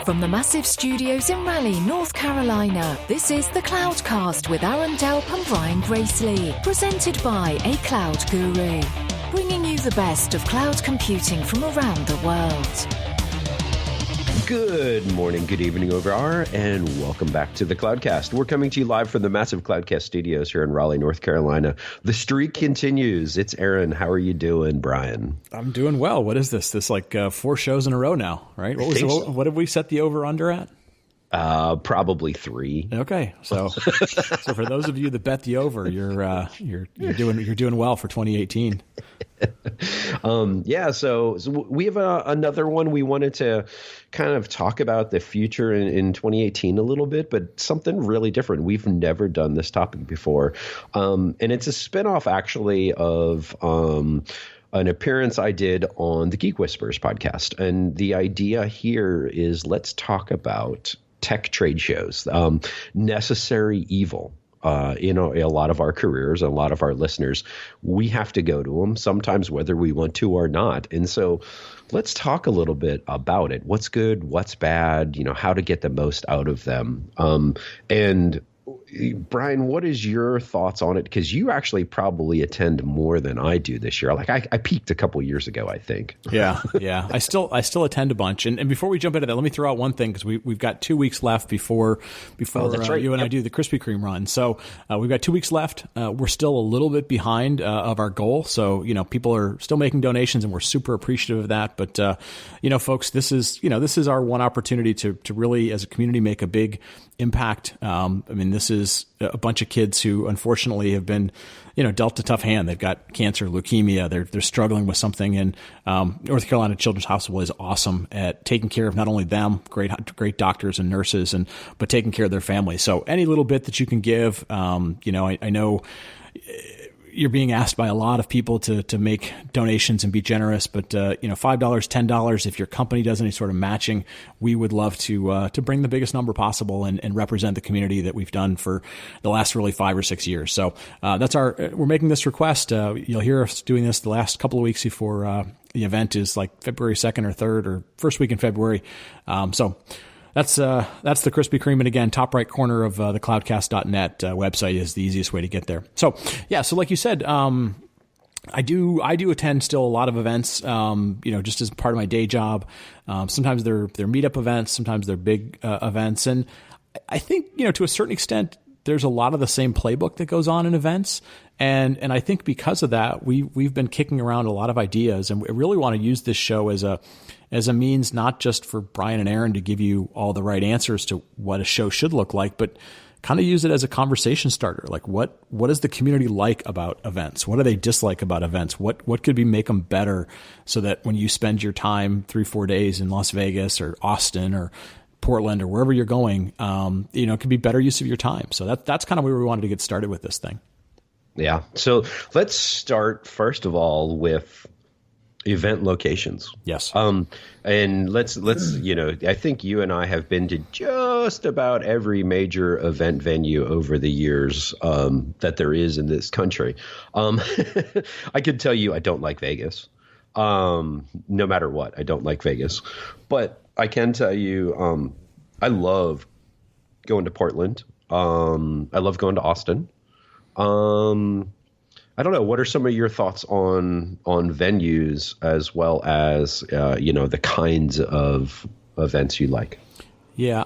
From the massive studios in Raleigh, North Carolina, this is the Cloudcast with Aaron Delp and Brian Gracely, presented by a cloud guru, bringing you the best of cloud computing from around the world. Good morning, good evening over, and welcome back to the Cloudcast. We're coming to you live from the massive Cloudcast studios here in Raleigh, North Carolina. The streak continues. It's Aaron. How are you doing, Brian? I'm doing well. What is this? This like 4 shows in a row now, right? What did we set the over-under at? Probably 3. Okay, so for those of you that bet the over, you're doing well for 2018. So we have another one. We wanted to kind of talk about the future in 2018 a little bit, but something really different. We've never done this topic before, and it's a spinoff actually of an appearance I did on the Geek Whisperers podcast. And the idea here is let's talk about tech trade shows, necessary evil. In a lot of our careers, a lot of our listeners, we have to go to them sometimes, whether we want to or not. And so let's talk a little bit about it. What's good? What's bad? How to get the most out of them. And Brian, what is your thoughts on it? Because you actually probably attend more than I do this year. Like I peaked a couple years ago, I think. Yeah. I still attend a bunch. And before we jump into that, let me throw out one thing, because we've got 2 weeks left before that's right. You and I do the Krispy Kreme run. So we've got 2 weeks left. We're still a little bit behind of our goal. So people are still making donations, and we're super appreciative of that. But folks, this is our one opportunity to really, as a community, make a big impact. This is a bunch of kids who unfortunately have been, dealt a tough hand. They've got cancer, leukemia. They're struggling with something. And North Carolina Children's Hospital is awesome at taking care of not only them, great doctors and nurses, but taking care of their families. So any little bit that you can give, I know you're being asked by a lot of people to make donations and be generous, but $5, $10, if your company does any sort of matching, we would love to bring the biggest number possible and represent the community that we've done for the last really 5 or 6 years. So we're making this request. You'll hear us doing this the last couple of weeks before the event is like February 2nd or 3rd or first week in February. That's the Krispy Kreme. And again, top right corner of the cloudcast.net website is the easiest way to get there. So like you said, I do attend still a lot of events, just as part of my day job. Sometimes they're meetup events, sometimes they're big events. And I think, to a certain extent, there's a lot of the same playbook that goes on in events. And I think because of that, we've been kicking around a lot of ideas, and we really want to use this show as a means, not just for Brian and Aaron to give you all the right answers to what a show should look like, but kind of use it as a conversation starter. Like what does the community like about events? What do they dislike about events? What could make them better, so that when you spend your time 3-4 days in Las Vegas or Austin or Portland or wherever you're going, it could be better use of your time. So that's kind of where we wanted to get started with this thing. Yeah. So let's start first of all with event locations. Yes. And let's I think you and I have been to just about every major event venue over the years that there is in this country. I could tell you I don't like Vegas. No matter what, I don't like Vegas. But I can tell you I love going to Portland. I love going to Austin. I don't know. What are some of your thoughts on venues, as well as the kinds of events you like? Yeah,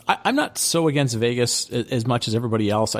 I'm not so against Vegas as much as everybody else.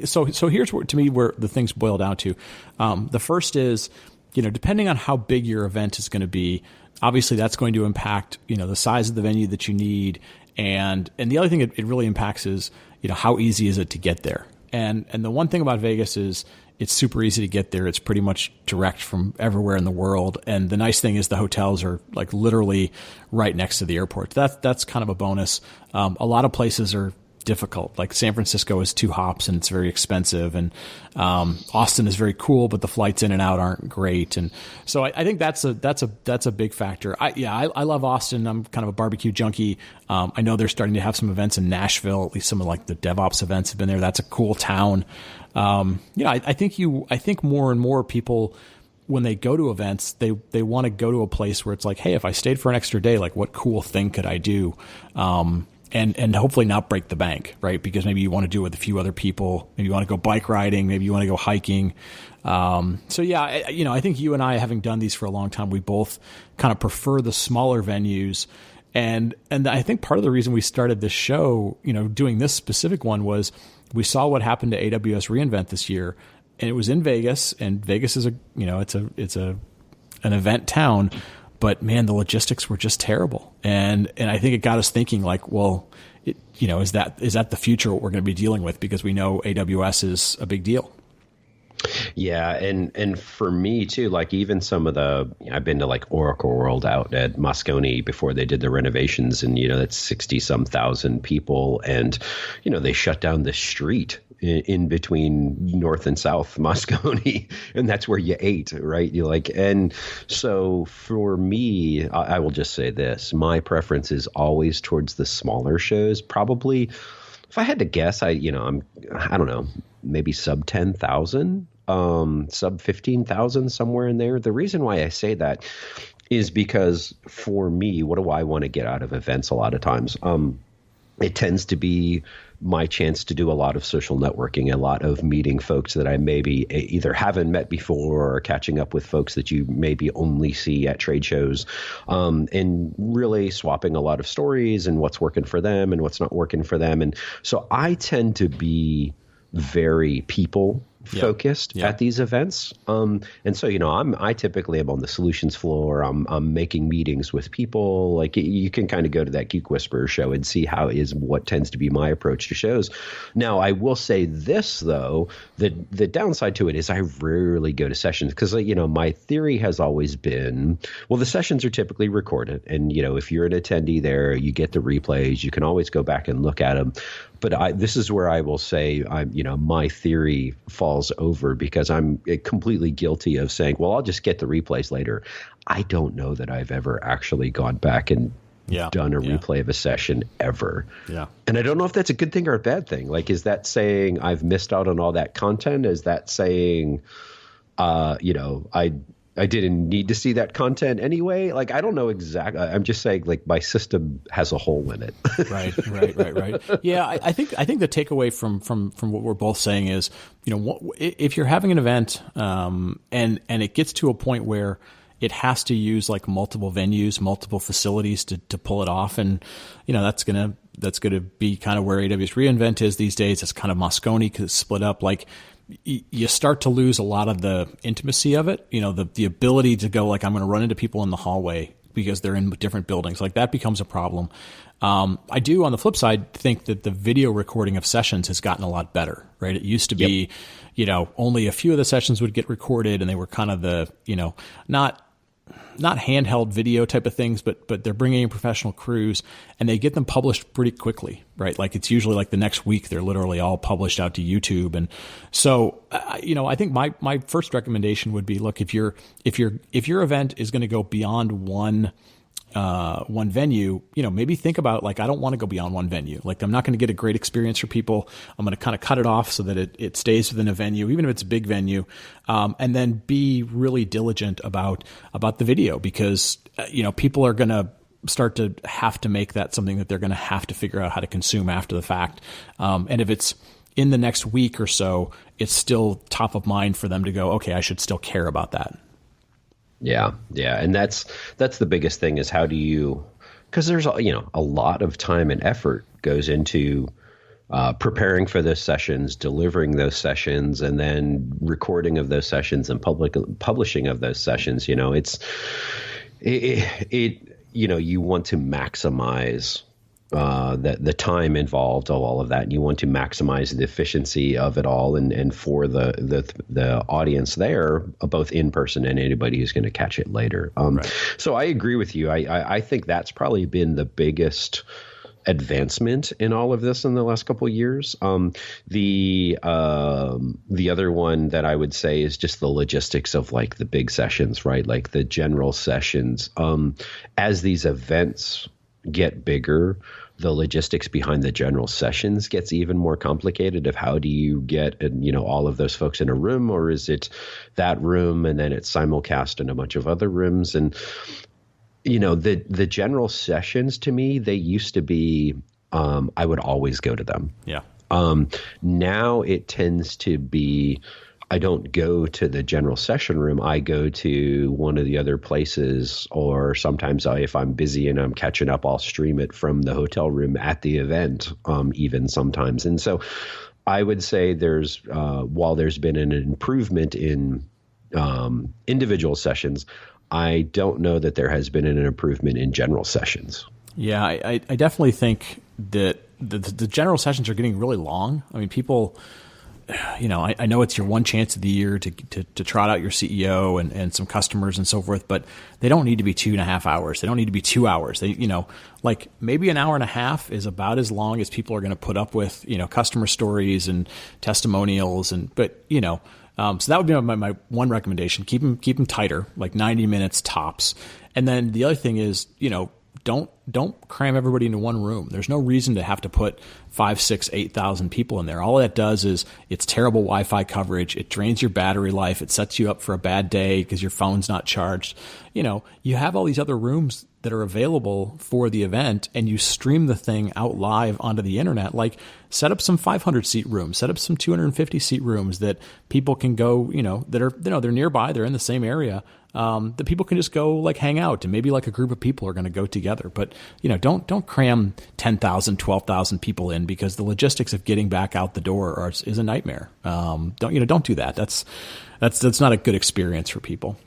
So here's to me where the things boil down to. The first is, depending on how big your event is going to be, obviously that's going to impact the size of the venue that you need, and the other thing it really impacts is how easy is it to get there. And the one thing about Vegas is it's super easy to get there. It's pretty much direct from everywhere in the world. And the nice thing is the hotels are like literally right next to the airport. That's kind of a bonus. A lot of places are difficult. Like San Francisco is 2 hops and it's very expensive. And Austin is very cool, but the flights in and out aren't great. And so I think that's a big factor. I love Austin. I'm kind of a barbecue junkie. I know they're starting to have some events in Nashville. At least some of like the DevOps events have been there. That's a cool town. I think more and more people when they go to events, they want to go to a place where it's like, hey, if I stayed for an extra day, like what cool thing could I do? And hopefully not break the bank, right? Because maybe you want to do it with a few other people. Maybe you want to go bike riding. Maybe you want to go hiking. So yeah, I think you and I, having done these for a long time, we both kind of prefer the smaller venues. And I think part of the reason we started this show, doing this specific one, was we saw what happened to AWS reInvent this year, and it was in Vegas, and Vegas is it's an event town. But man, the logistics were just terrible, and I think it got us thinking, like, well, is that the future what we're going to be dealing with? Because we know AWS is a big deal. Yeah, and for me too, like even some of I've been to like Oracle World out at Moscone before they did the renovations, and that's 60-some thousand people, and they shut down the street in between North and South Moscone, and that's where you ate, right? And so for me, I will just say this: my preference is always towards the smaller shows. Probably, if I had to guess, I don't know, maybe sub 10,000, sub 15,000, somewhere in there. The reason why I say that is because for me, what do I want to get out of events a lot of times? It tends to be my chance to do a lot of social networking, a lot of meeting folks that I maybe either haven't met before, or catching up with folks that you maybe only see at trade shows, and really swapping a lot of stories and what's working for them and what's not working for them. And so I tend to be very people focused at these events. And so, I typically am on the solutions floor. I'm making meetings with people. Like you can kind of go to that Geek Whisperer show and see what tends to be my approach to shows. Now, I will say this though, the downside to it is I rarely go to sessions because, my theory has always been, well, the sessions are typically recorded. And, if you're an attendee there, you get the replays, you can always go back and look at them. But this is where I will say, my theory falls over because I'm completely guilty of saying, well, I'll just get the replays later. I don't know that I've ever actually gone back and done a replay of a session ever. Yeah. And I don't know if that's a good thing or a bad thing. Like, is that saying I've missed out on all that content? Is that saying, I didn't need to see that content anyway? Like, I don't know exactly. I'm just saying, like, my system has a hole in it. Right. Yeah, I think the takeaway from what we're both saying is, if you're having an event, and it gets to a point where it has to use like multiple venues, multiple facilities to pull it off, and that's gonna be kind of where AWS reInvent is these days. It's kind of Moscone split up. Like, you start to lose a lot of the intimacy of it. The ability to go, like, I'm going to run into people in the hallway because they're in different buildings. Like, that becomes a problem. I do, on the flip side, think that the video recording of sessions has gotten a lot better, right? It used to be, only a few of the sessions would get recorded, and they were kind of the, not handheld video type of things, but they're bringing in professional crews, and they get them published pretty quickly, right? Like, it's usually like the next week they're literally all published out to YouTube. And so, I think my first recommendation would be, look, if your event is going to go beyond one venue, maybe think about, like, I don't want to go beyond one venue. Like, I'm not going to get a great experience for people. I'm going to kind of cut it off so that it stays within a venue, even if it's a big venue. And then be really diligent about the video, because, people are going to start to have to make that something that they're going to have to figure out how to consume after the fact. And if it's in the next week or so, it's still top of mind for them to go, okay, I should still care about that. Yeah. And that's the biggest thing, is how do you, because there's, a lot of time and effort goes into preparing for those sessions, delivering those sessions, and then recording of those sessions and publishing of those sessions. You want to maximize the time involved of all of that, and you want to maximize the efficiency of it all, and for the audience there, both in person and anybody who's going to catch it later. Right. So I agree with you. I think that's probably been the biggest advancement in all of this in the last couple of years. The other one that I would say is just the logistics of, like, the big sessions, right? Like the general sessions. As these events get bigger, the logistics behind the general sessions gets even more complicated of how do you get, all of those folks in a room, or is it that room and then it's simulcast in a bunch of other rooms? And, the general sessions to me, they used to be, I would always go to them. Yeah. Now it tends to be, I don't go to the general session room. I go to one of the other places, or sometimes if I'm busy and I'm catching up, I'll stream it from the hotel room at the event, even sometimes. And so I would say while there's been an improvement in individual sessions, I don't know that there has been an improvement in general sessions. Yeah, I definitely think that the general sessions are getting really long. I mean, people, I know it's your one chance of the year to trot out your CEO and some customers and so forth, but they don't need to be 2.5 hours. They don't need to be 2 hours. They, like maybe an hour and a half is about as long as people are going to put up with, customer stories and testimonials. So that would be my one recommendation. Keep them tighter, like 90 minutes tops. And then the other thing is, don't cram everybody into one room. There's no reason to have to put 5, 6, 8,000 people in there. All that does is it's terrible Wi-Fi coverage. It drains your battery life. It sets you up for a bad day because your phone's not charged. You have all these other rooms that are available for the event, and you stream the thing out live onto the internet. Like, set up some 500 seat rooms, set up some 250 seat rooms that people can go, that are, they're nearby, they're in the same area. That people can just go like hang out, and maybe like a group of people are going to go together. But don't cram 10,000, 12,000 people in, because the logistics of getting back out the door is a nightmare. Don't do that. That's not a good experience for people.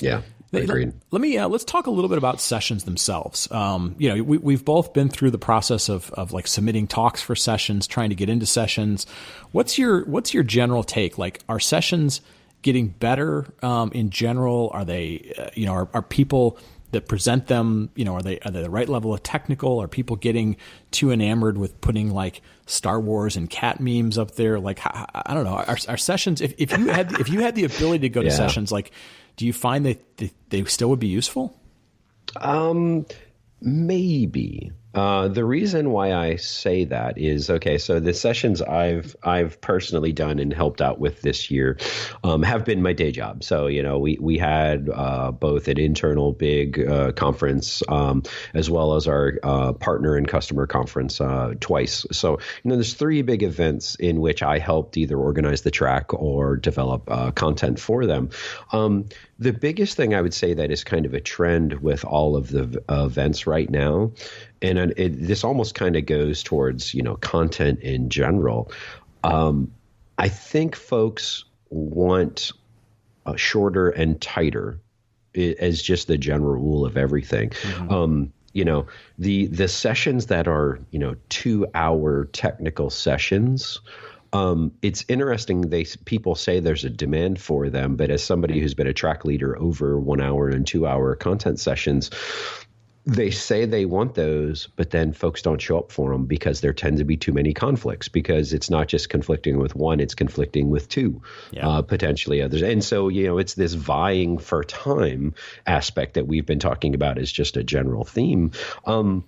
Yeah. Agreed. Let's talk a little bit about sessions themselves. We've both been through the process of like submitting talks for sessions, trying to get into sessions. What's your general take? Like, are sessions getting better in general? Are they, are people that present them, are they the right level of technical? Are people getting too enamored with putting like Star Wars and cat memes up there? Like, I don't know. Our sessions, if you had the ability to go to sessions, like, do you find that they still would be useful? Maybe. The reason why I say that is, so the sessions I've personally done and helped out with this year have been my day job. So, we had both an internal big conference as well as our partner and customer conference twice. So, there's 3 big events in which I helped either organize the track or develop content for them. The biggest thing I would say that is kind of a trend with all of the events right now, and this almost kind of goes towards, content in general. I think folks want shorter and tighter as just the general rule of everything. Mm-hmm. The sessions that are, 2-hour technical sessions, it's interesting. People say there's a demand for them, but as somebody who's been a track leader over 1 hour and 2-hour content sessions, they say they want those, but then folks don't show up for them because there tend to be too many conflicts, because it's not just conflicting with one, it's conflicting with 2, potentially others. And so, it's this vying for time aspect that we've been talking about as just a general theme. When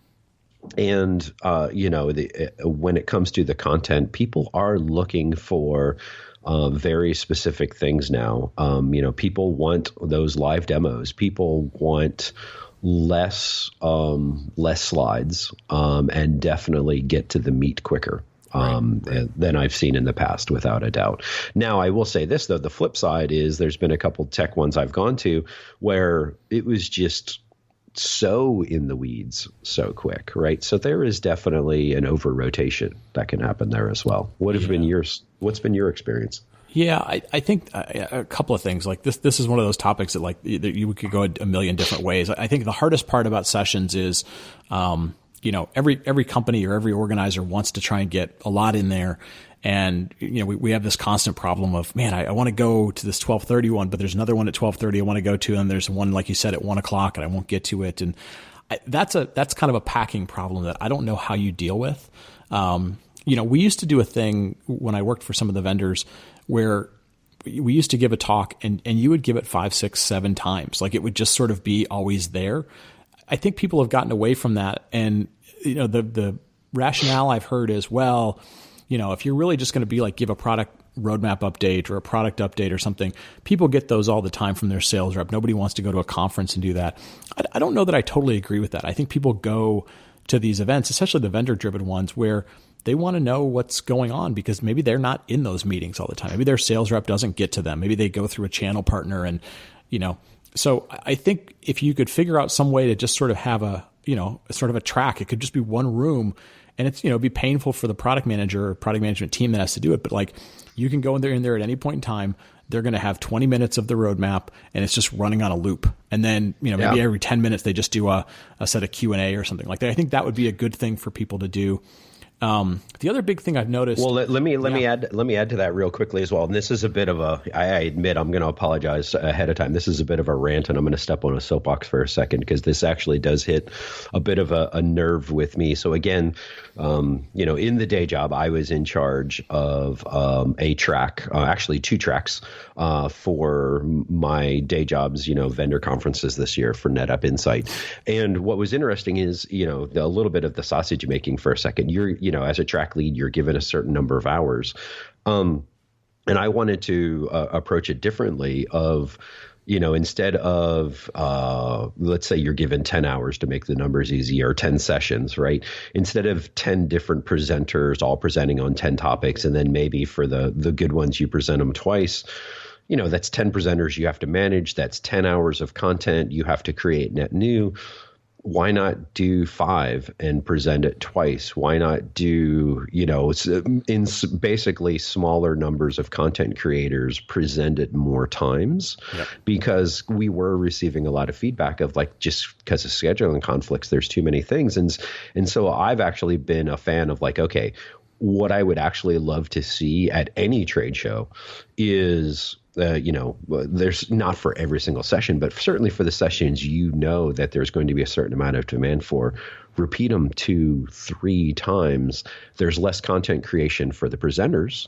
it comes to the content, people are looking for very specific things now. People want those live demos. People want less slides, and definitely get to the meat quicker. Than I've seen in the past, without a doubt. Now, I will say this, though. The flip side is there's been a couple tech ones I've gone to where it was just so in the weeds so quick, right? So there is definitely an over rotation that can happen there as well. What's been your experience? Yeah, I think a couple of things. Like this is one of those topics that you could go a million different ways. I think the hardest part about sessions is, every company or every organizer wants to try and get a lot in there. And, we have this constant problem of, man, I want to go to this 12:30 one, but there's another one at 12:30 I want to go to. And there's one, like you said, at 1:00 and I won't get to it. And that's kind of a packing problem that I don't know how you deal with. We used to do a thing when I worked for some of the vendors where we used to give a talk and you would give it 5, 6, 7 times. Like, it would just sort of be always there. I think people have gotten away from that. And, the rationale I've heard is, well, if you're really just going to be like, give a product roadmap update or a product update or something, people get those all the time from their sales rep. Nobody wants to go to a conference and do that. I don't know that I totally agree with that. I think people go to these events, especially the vendor-driven ones, where they want to know what's going on because maybe they're not in those meetings all the time. Maybe their sales rep doesn't get to them. Maybe they go through a channel partner and, so I think if you could figure out some way to just sort of have a sort of a track, it could just be one room and it's, be painful for the product manager or product management team that has to do it. But like you can go in there at any point in time. They're going to have 20 minutes of the roadmap and it's just running on a loop. And then, maybe every 10 minutes, they just do a set of Q&A or something like that. I think that would be a good thing for people to do. The other big thing I've noticed. Well, let me add to that real quickly as well. And this is a bit of I admit I'm going to apologize ahead of time. This is a bit of a rant, and I'm going to step on a soapbox for a second because this actually does hit a bit of a nerve with me. So again, in the day job, I was in charge of a track, actually 2 tracks for my day job's vendor conferences this year for NetApp Insight. And what was interesting is a little bit of the sausage making for a second. You're as a track lead, you're given a certain number of hours. And I wanted to approach it differently of, instead of, let's say you're given 10 hours to make the numbers easy or 10 sessions, right? Instead of 10 different presenters all presenting on 10 topics, and then maybe for the good ones, you present them twice. That's 10 presenters you have to manage. That's 10 hours of content you have to create net new. Why not do 5 and present it twice? Why not do, in basically smaller numbers of content creators present it more times? Yep. Because we were receiving a lot of feedback of like, just because of scheduling conflicts, there's too many things. And so I've actually been a fan of like, okay, what I would actually love to see at any trade show is there's not for every single session, but certainly for the sessions, that there's going to be a certain amount of demand for. Repeat them 2-3 times. There's less content creation for the presenters.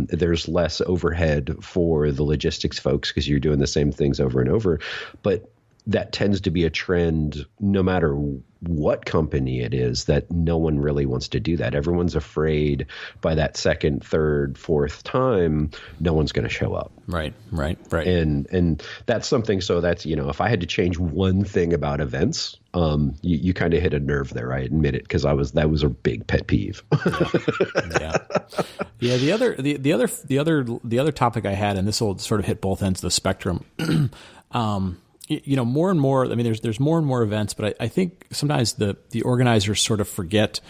There's less overhead for the logistics folks because you're doing the same things over and over. But that tends to be a trend no matter what company it is, that no one really wants to do that. Everyone's afraid by that second, third, fourth time, no one's going to show up. Right. And that's something. So that's, if I had to change one thing about events, you kind of hit a nerve there. I admit it, because that was a big pet peeve. Yeah. The other topic I had, and this will sort of hit both ends of the spectrum. More and more, I mean, there's more and more events, but I think sometimes the organizers sort of forget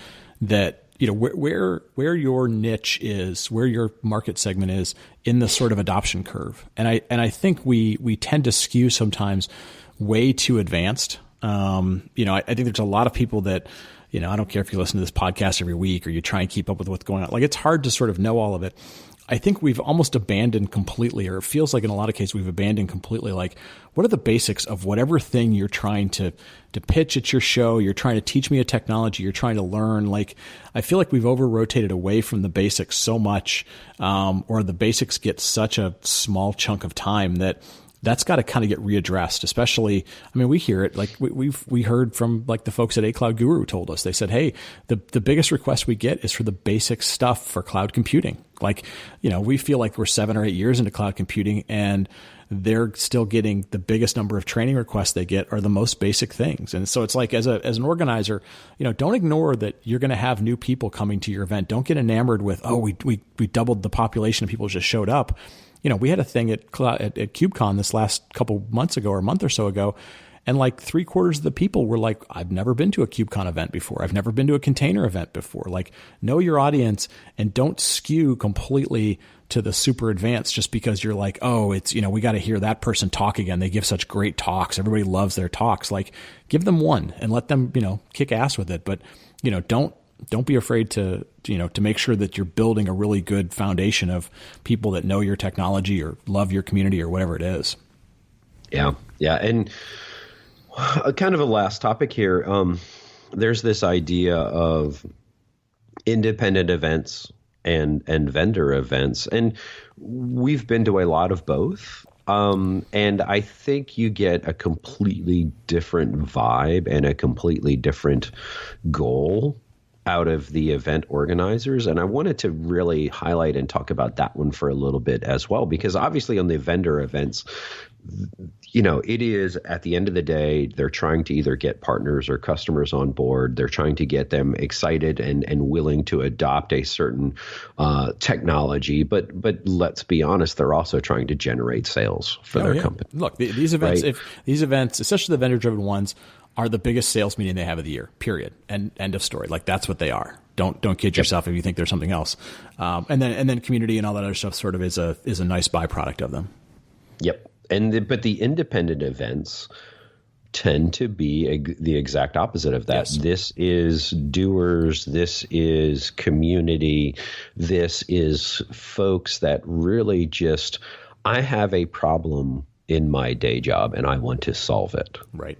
that, where your niche is, where your market segment is in the sort of adoption curve. And I think we tend to skew sometimes way too advanced. I think there's a lot of people that, I don't care if you listen to this podcast every week or you try and keep up with what's going on. Like, it's hard to sort of know all of it. I think we've almost abandoned completely, or it feels like in a lot of cases we've abandoned completely, like, what are the basics of whatever thing you're trying to pitch at your show? You're trying to teach me a technology, you're trying to learn. Like, I feel like we've over-rotated away from the basics so much, or the basics get such a small chunk of time that's got to kind of get readdressed. Especially, I mean, we hear it, like we heard from like the folks at A Cloud Guru told us, they said, hey, the biggest request we get is for the basic stuff for cloud computing. Like, we feel like we're 7 or 8 years into cloud computing and they're still getting the biggest number of training requests they get are the most basic things. And so it's like, as an organizer, don't ignore that you're going to have new people coming to your event. Don't get enamored with, we doubled the population of people who just showed up. We had a thing at KubeCon this last couple months ago or a month or so ago, and like 3/4 of the people were like, I've never been to a KubeCon event before. I've never been to a container event before. Like, know your audience and don't skew completely to the super advanced just because you're like, oh, it's, we got to hear that person talk again. They give such great talks. Everybody loves their talks. Like, give them one and let them, kick ass with it. But, don't be afraid to make sure that you're building a really good foundation of people that know your technology or love your community or whatever it is. Yeah. Yeah. And kind of a last topic here. There's this idea of independent events and vendor events. And we've been to a lot of both. And I think you get a completely different vibe and a completely different goal out of the event organizers. And I wanted to really highlight and talk about that one for a little bit as well, because obviously on the vendor events, it is at the end of the day, they're trying to either get partners or customers on board. They're trying to get them excited and willing to adopt a certain technology. But let's be honest, they're also trying to generate sales for their company. Look, these events, right? if these events, especially the vendor-driven ones, are the biggest sales meeting they have of the year, period. And end of story. Like, that's what they are. Don't kid yourself if you think there's something else. And then community and all that other stuff sort of is a nice byproduct of them. Yep. But the independent events tend to be the exact opposite of that. Yes. This is doers. This is community. This is folks that really just, I have a problem in my day job and I want to solve it. Right.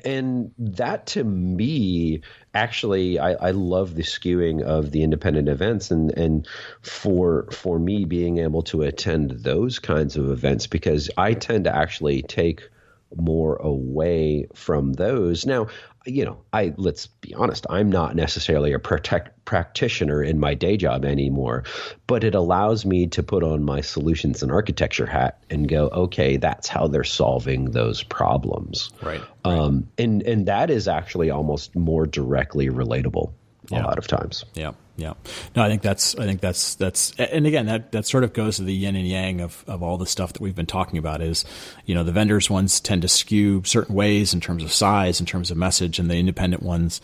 And that, to me, actually, I love the skewing of the independent events, and for me being able to attend those kinds of events, because I tend to actually take more away from those. Now, let's be honest, I'm not necessarily a practitioner in my day job anymore, but it allows me to put on my solutions and architecture hat and go, okay, that's how they're solving those problems. Right. And that is actually almost more directly relatable a lot of times. Yeah. No, I think that's, and again, that sort of goes to the yin and yang of all the stuff that we've been talking about is, the vendors ones tend to skew certain ways in terms of size, in terms of message, and the independent ones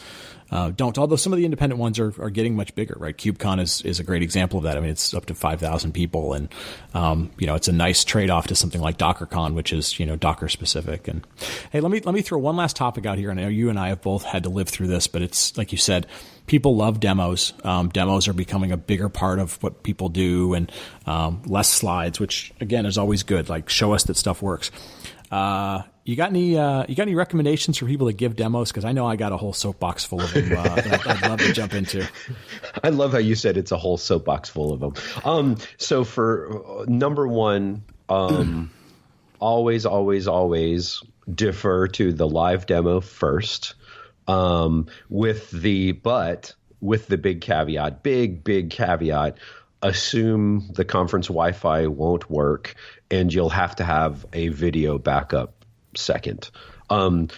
don't. Although some of the independent ones are getting much bigger, right? KubeCon is a great example of that. I mean, it's up to 5,000 people, and it's a nice trade off to something like DockerCon, which is Docker specific. And hey, let me throw one last topic out here. And I know you and I have both had to live through this, but it's like you said, people love demos. Demos are becoming a bigger part of what people do, and less slides, which again is always good. Like, show us that stuff works. You got any recommendations for people to give demos? Because I know I got a whole soapbox full of them that I'd love to jump into. I love how you said it's a whole soapbox full of them. So for number one, always defer to the live demo first, with the big caveat, assume the conference Wi-Fi won't work and you'll have to have a video backup second.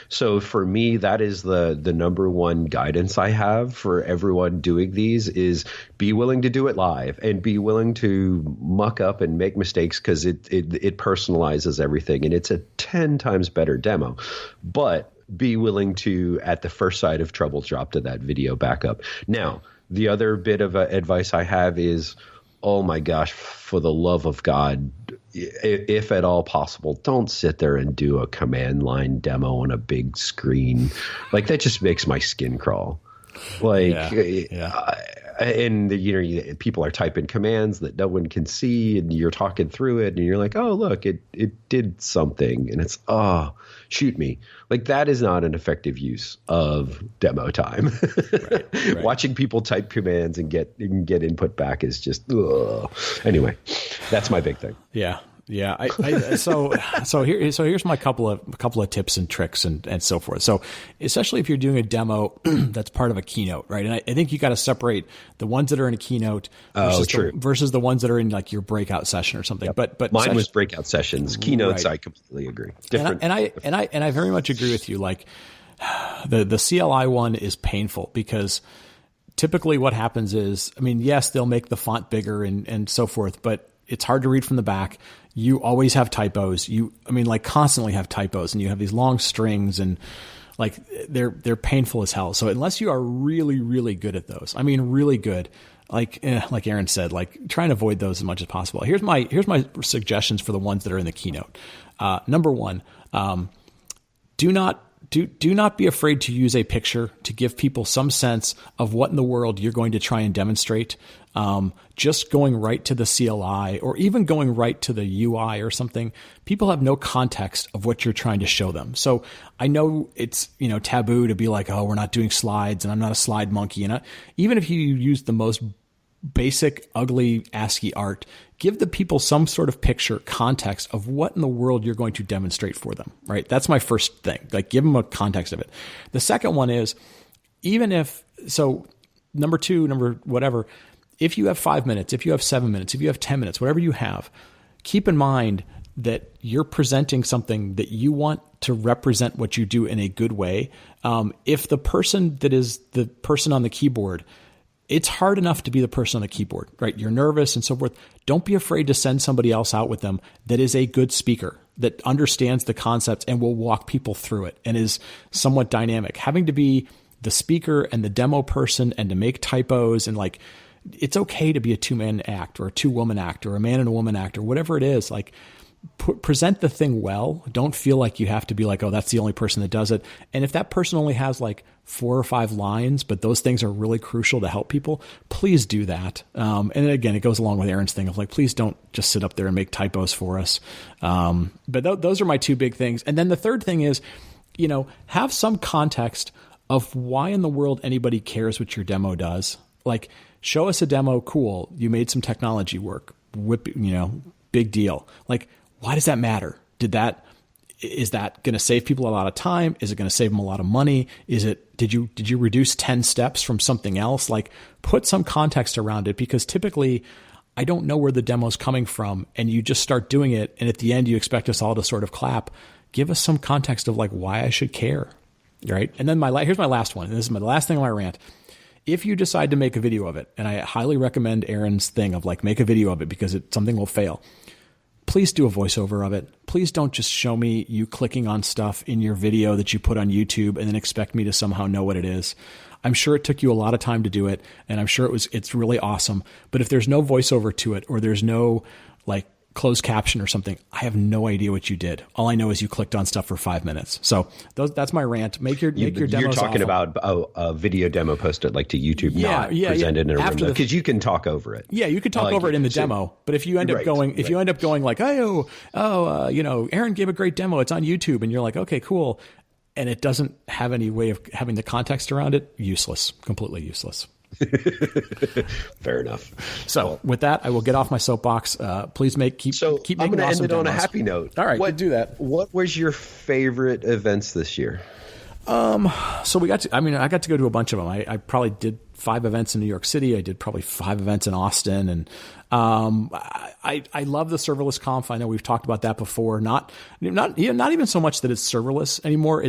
So for me, that is the number one guidance I have for everyone doing these is be willing to do it live and be willing to muck up and make mistakes, because it personalizes everything and it's a 10 times better demo. But be willing to, at the first sign of trouble, drop to that video backup. Now, the other bit of advice I have is, oh my gosh, for the love of God, if at all possible, don't sit there and do a command line demo on a big screen. Like, that just makes my skin crawl. Like, and people are typing commands that no one can see, and you're talking through it, and you're like, oh, look, it did something, and it's, oh, shoot me. Like, that is not an effective use of demo time. Right. Watching people type commands and get input back is just, ugh. Anyway, that's my big thing. Yeah. So here's my couple of tips and tricks and so forth. So especially if you're doing a demo that's part of a keynote, right? And I think you got to separate the ones that are in a keynote versus the ones that are in like your breakout session or something. Yep. But mine was breakout sessions. Keynotes, right. I completely agree. Different. And I very much agree with you. Like, the CLI one is painful because typically what happens is, I mean, yes, they'll make the font bigger and so forth, but it's hard to read from the back. You always have typos. Constantly have typos, and you have these long strings, and like they're painful as hell. So unless you are really, really good at those, I mean, really good, like Aaron said, like try and avoid those as much as possible. Here's my suggestions for the ones that are in the keynote. Number one, do not be afraid to use a picture to give people some sense of what in the world you're going to try and demonstrate. Just going right to the CLI or even going right to the UI or something, people have no context of what you're trying to show them. So I know it's, taboo to be like, oh, we're not doing slides and I'm not a slide monkey. And even if you use the most basic, ugly ASCII art. Give the people some sort of picture, context of what in the world you're going to demonstrate for them, right? That's my first thing. Like, give them a context of it. The second one is, number two, whatever, if you have 5 minutes, if you have 7 minutes, if you have 10 minutes, whatever you have, keep in mind that you're presenting something that you want to represent what you do in a good way. If the person that is the person on the keyboard, it's hard enough to be the person on the keyboard, right? You're nervous and so forth. Don't be afraid to send somebody else out with them that is a good speaker, that understands the concepts and will walk people through it and is somewhat dynamic. Having to be the speaker and the demo person and to make typos and like, it's okay to be a 2-man act or a 2-woman act or a man and a woman act or whatever it is. Like, present the thing well. Don't feel like you have to be like, oh, that's the only person that does it. And if that person only has like 4 or 5 lines, but those things are really crucial to help people, please do that. And again, it goes along with Aaron's thing of like, please don't just sit up there and make typos for us. But those are my 2 big things. And then the third thing is, have some context of why in the world anybody cares what your demo does. Like, show us a demo. Cool. You made some technology work. Big deal. Like, why does that matter? Is that going to save people a lot of time? Is it going to save them a lot of money? Did you reduce 10 steps from something else? Like, put some context around it, because typically I don't know where the demo's coming from and you just start doing it. And at the end, you expect us all to sort of clap. Give us some context of like why I should care. Right. And then here's my last one. And this is my last thing on my rant. If you decide to make a video of it, and I highly recommend Aaron's thing of like, make a video of it because something will fail. Please do a voiceover of it. Please don't just show me you clicking on stuff in your video that you put on YouTube and then expect me to somehow know what it is. I'm sure it took you a lot of time to do it, and I'm sure it's really awesome. But if there's no voiceover to it, or there's no like closed caption or something, I have no idea what you did. All I know is you clicked on stuff for 5 minutes. So that's my rant. Make your demos. You're talking awful. About a video demo posted like to YouTube, not presented in a room, because you can talk over it. Yeah, you can talk over it in the demo. But if you end up going like, Aaron gave a great demo, it's on YouTube, and you're like, okay, cool, and it doesn't have any way of having the context around it, useless, completely useless. Fair enough. So with that, I will get off my soapbox. Please keep making awesome demos. I'm going to end it on a happy note. All right, do that. What was your favorite events this year? So I got to go to a bunch of them. I probably did 5 events in New York City. I did probably 5 events in Austin, and I love the serverless conf. I know we've talked about that before. Not even so much that it's serverless anymore.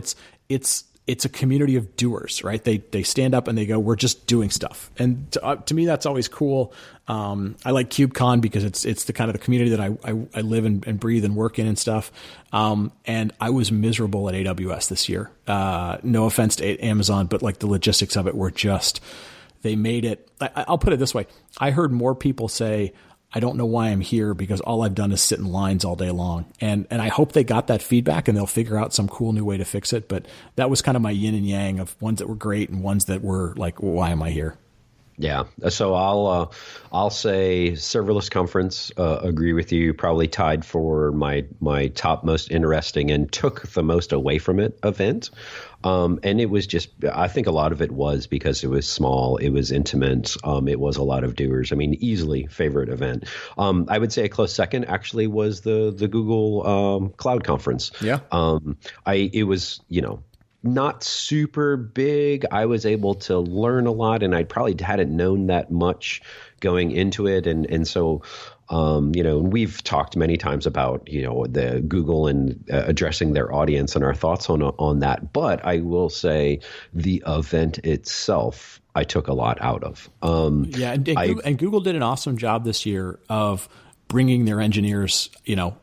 It's a community of doers, right? They stand up and they go, we're just doing stuff. And to me, that's always cool. I like KubeCon because it's the kind of the community that I live and breathe and work in and stuff. And I was miserable at AWS this year. No offense to Amazon, but like the logistics of it were just, they made it. I'll put it this way. I heard more people say, I don't know why I'm here because all I've done is sit in lines all day long. And I hope they got that feedback and they'll figure out some cool new way to fix it. But that was kind of my yin and yang of ones that were great and ones that were like, well, why am I here? Yeah. So I'll say serverless conference, agree with you, probably tied for my top most interesting and took the most away from it event. And it was just, I think a lot of it was because it was small, it was intimate, it was a lot of doers. I mean, easily favorite event. I would say a close second actually was the Google Cloud conference. Yeah. It was, not super big. I was able to learn a lot, and I probably hadn't known that much going into it. And so, we've talked many times about, the Google and addressing their audience and our thoughts on that. But I will say the event itself, I took a lot out of. And Google did an awesome job this year of bringing their engineers,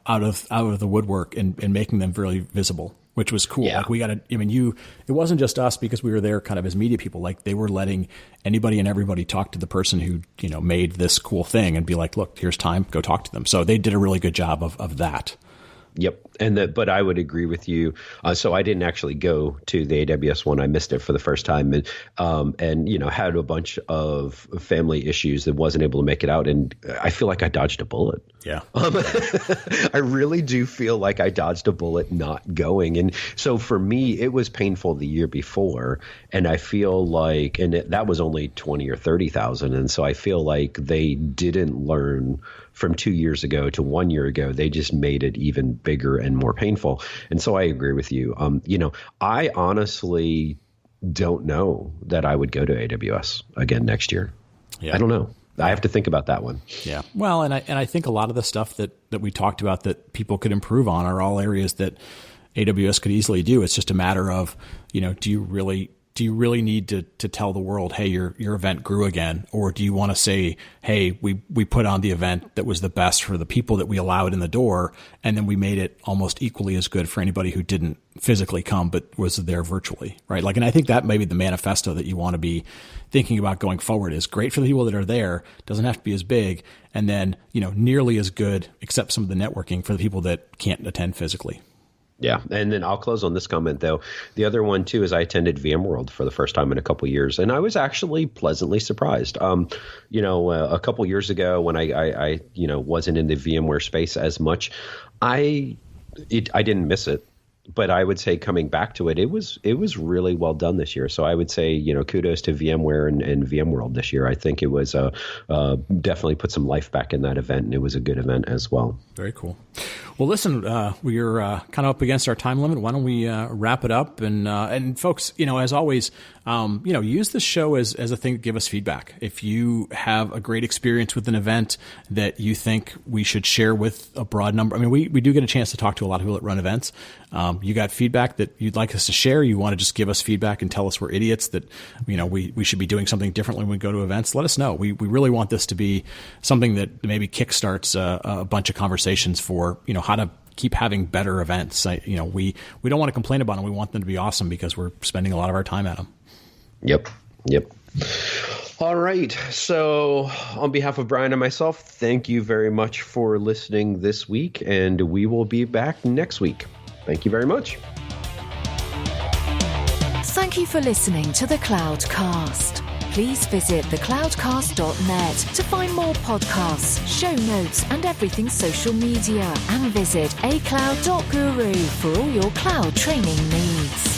out of the woodwork and making them really visible, which was cool. Yeah. Like it wasn't just us because we were there kind of as media people. Like they were letting anybody and everybody talk to the person who, made this cool thing and be like, look, here's time, go talk to them. So they did a really good job of that. Yep. But I would agree with you. So I didn't actually go to the AWS one. I missed it for the first time, and had a bunch of family issues that wasn't able to make it out. And I feel like I dodged a bullet. Yeah, I really do feel like I dodged a bullet not going. And so for me, it was painful the year before, and I feel like, that was only 20 or 30,000, and so I feel like they didn't learn from 2 years ago to 1 year ago. They just made it even bigger and more painful. And so I agree with you. I honestly don't know that I would go to AWS again next year. Yeah. I don't know. I have to think about that one. Yeah. Well, and I think a lot of the stuff that we talked about that people could improve on are all areas that AWS could easily do. It's just a matter of, do you really need to tell the world, hey, your event grew again? Or do you want to say, hey, we put on the event that was the best for the people that we allowed in the door, and then we made it almost equally as good for anybody who didn't physically come but was there virtually, right? And I think that may be the manifesto that you want to be thinking about going forward. Is great for the people that are there, doesn't have to be as big, and then nearly as good, except some of the networking, for the people that can't attend physically. Yeah. And then I'll close on this comment, though. The other one, too, is I attended VMworld for the first time in a couple of years, and I was actually pleasantly surprised. A couple of years ago when I wasn't in the VMware space as much, I didn't miss it. But I would say coming back to it, it was really well done this year. So I would say, kudos to VMware and VMworld this year. I think it was definitely put some life back in that event, and it was a good event as well. Very cool. Well, listen, we're kind of up against our time limit. Why don't we wrap it up? And folks, as always, use this show as a thing to give us feedback. If you have a great experience with an event that you think we should share with a broad number, we do get a chance to talk to a lot of people that run events. You got feedback that you'd like us to share, you want to just give us feedback and tell us we're idiots, that we should be doing something differently when we go to events, let us know. We really want this to be something that maybe kickstarts a bunch of conversations for how to keep having better events. We don't want to complain about them. We want them to be awesome because we're spending a lot of our time at them. Yep. All right. So on behalf of Brian and myself, thank you very much for listening this week, and we will be back next week. Thank you very much. Thank you for listening to the Cloudcast. Please visit thecloudcast.net to find more podcasts, show notes, and everything social media. And visit acloud.guru for all your cloud training needs.